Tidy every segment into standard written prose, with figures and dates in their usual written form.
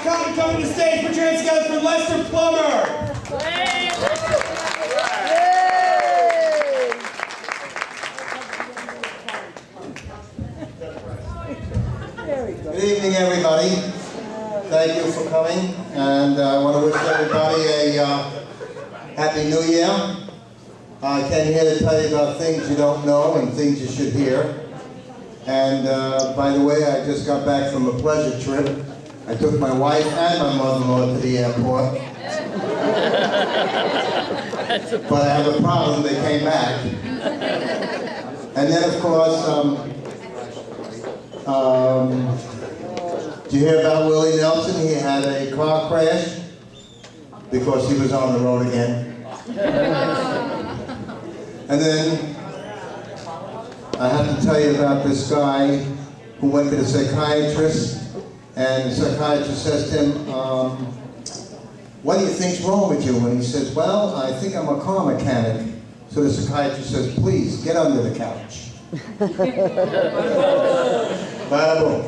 Coming to the stage, put your hands together for Plumber. Good evening, everybody. Thank you for coming, and I want to wish everybody a Happy New Year. I came here to tell you about things you don't know and things you should hear. And by the way, I just got back from a pleasure trip. I took my wife and my mother-in-law to the airport. But I have a problem, they came back. And then, of course, did you hear about Willie Nelson? He had a car crash because he was on the road again. And then I have to tell you about this guy who went to the psychiatrist, and the psychiatrist says to him, what do you think's wrong with you? And he says, well, I think I'm a car mechanic. So the psychiatrist says, please, get under the couch. Bada-boom.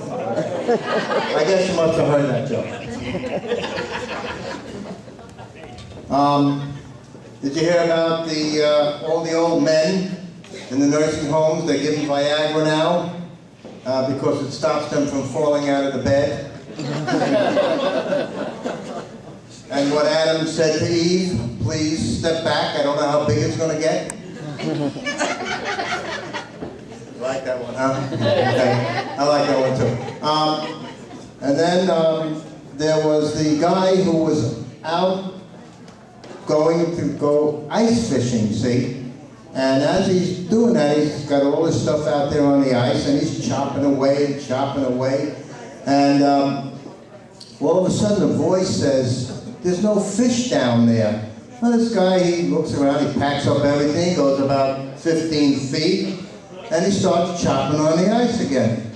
I guess you must have heard that joke. Did you hear about all the old men in the nursing homes? They give them Viagra now because it stops them from falling out of the bed. And what Adam said to Eve, please step back, I don't know how big it's going to get. You like that one, huh? Okay. I like that one too. And then there was the guy who was out going to go ice fishing, see? And as he's doing that, he's got all this stuff out there on the ice, and he's chopping away and chopping away. And all of a sudden a voice says, there's no fish down there. Well, this guy, he looks around, he packs up everything, goes about 15 feet, and he starts chopping on the ice again.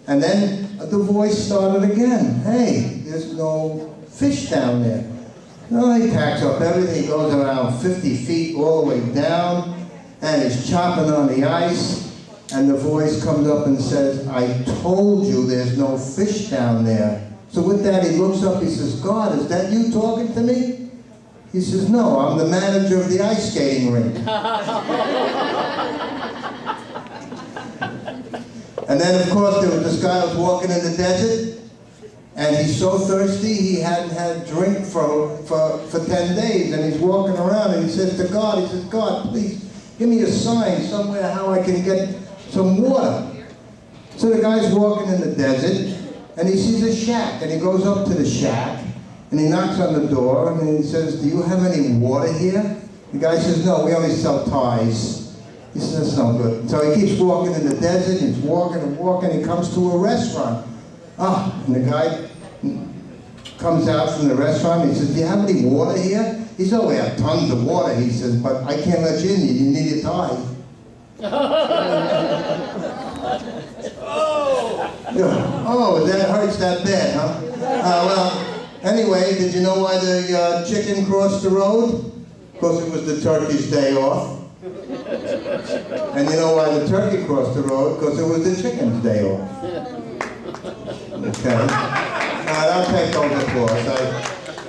And then the voice started again. Hey, there's no fish down there. Well, he packs up everything, he goes around 50 feet all the way down, and he's chopping on the ice, and the voice comes up and says, I told you there's no fish down there. So with that, he looks up, he says, God, is that you talking to me? He says, no, I'm the manager of the ice skating rink. And then, of course, there was this guy who was walking in the desert, and he's so thirsty, he hadn't had a drink for 10 days, and he's walking around, and he says to God, he says, God, please, give me a sign somewhere how I can get some water. So the guy's walking in the desert, and he sees a shack, and he goes up to the shack, and he knocks on the door, and he says, do you have any water here? The guy says, no, we only sell ties. He says, that's no good. So he keeps walking in the desert, he's walking and walking, he comes to a restaurant. And the guy comes out from the restaurant, and he says, do you have any water here? He says, oh, we have tons of water, he says, but I can't let you in, you need a tie. Oh, that hurts that bad, huh? Well, anyway, did you know why the chicken crossed the road? Because it was the turkey's day off. And you know why the turkey crossed the road? Because it was the chicken's day off. Okay. Now, don't take those applause.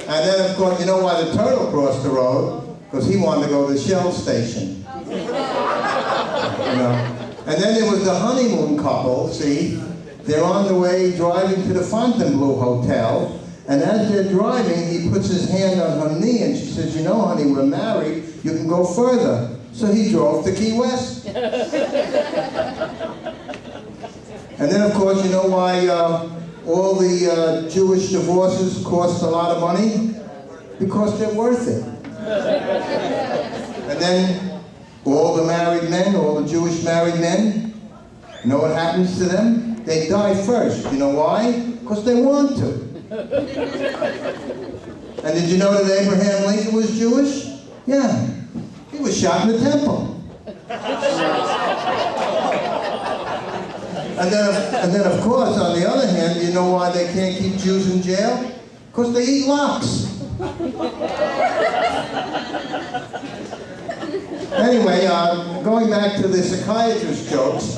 And then, of course, you know why the turtle crossed the road? Because he wanted to go to the Shell station. You know. And then there was the honeymoon couple, see? They're on the way driving to the Fontainebleau Hotel, and as they're driving, he puts his hand on her knee, and she says, you know, honey, we're married, you can go further. So he drove to Key West. And then, of course, you know why all the Jewish divorces cost a lot of money? Because they're worth it. And then all the married men, all the Jewish married men, you know what happens to them? They die first. You know why? Because they want to. And did you know that Abraham Lincoln was Jewish? Yeah. He was shot in the temple. And then, of course, on the other hand, you know why they can't keep Jews in jail? Because they eat lox. Anyway, going back to the psychiatrist jokes,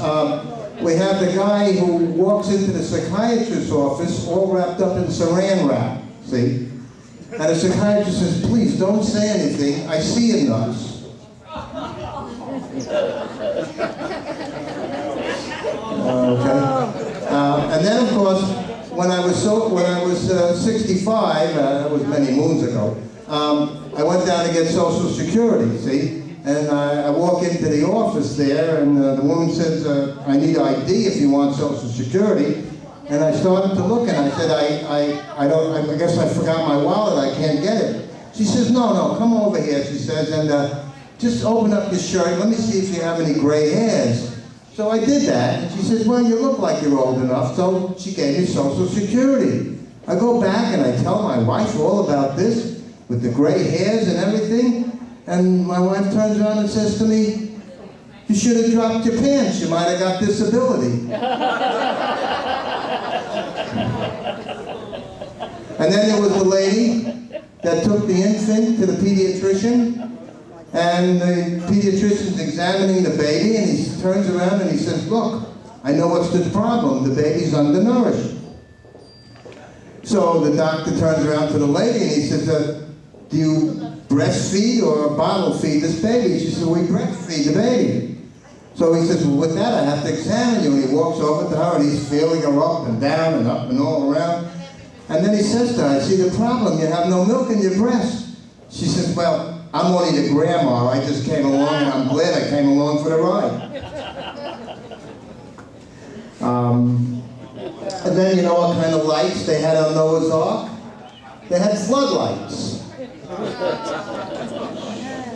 we have the guy who walks into the psychiatrist's office all wrapped up in saran wrap, see? And the psychiatrist says, please don't say anything, I see your nuts. Okay. And then of course, when I was 65, that was many moons ago, I went down to get Social Security, see? And I walk into the office there, and the woman says, I need ID if you want Social Security. And I started to look, and I said, I guess I forgot my wallet, I can't get it. She says, no, come over here, she says, and just open up your shirt, let me see if you have any gray hairs. So I did that, and she says, well, you look like you're old enough, so she gave me Social Security. I go back and I tell my wife all about this, with the gray hairs and everything, and my wife turns around and says to me, you should have dropped your pants, you might have got disability. And then there was the lady that took the infant to the pediatrician, and the pediatrician's examining the baby, and he turns around and he says, look, I know what's the problem, the baby's undernourished. So the doctor turns around to the lady and he says, do you breastfeed or bottle feed this baby? She said, we breastfeed the baby. So he says, well, with that I have to examine you. And he walks over to her and he's feeling her up and down and up and all around. And then he says to her, I see the problem, you have no milk in your breast. She says, well, I'm only the grandma, I just came along and I'm glad I came along for the ride. And then you know what kind of lights they had on Noah's Ark? They had floodlights.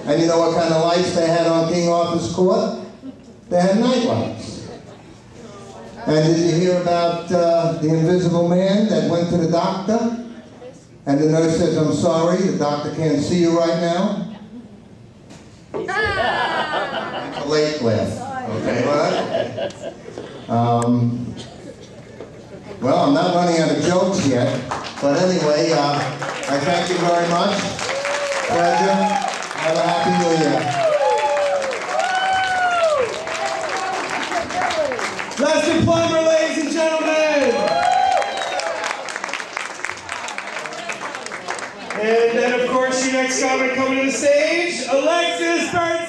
And you know what kind of lights they had on King Arthur's court? They had night lights. And did you hear about the invisible man that went to the doctor? And the nurse says, I'm sorry, the doctor can't see you right now. It's a late laugh. Okay, well, I'm not running out of jokes yet. But anyway, I thank you very much. Pleasure. Have a happy New Year. Lester Plumber, ladies and gentlemen. And then, of course, your next comic coming to the stage, Alexis Burton.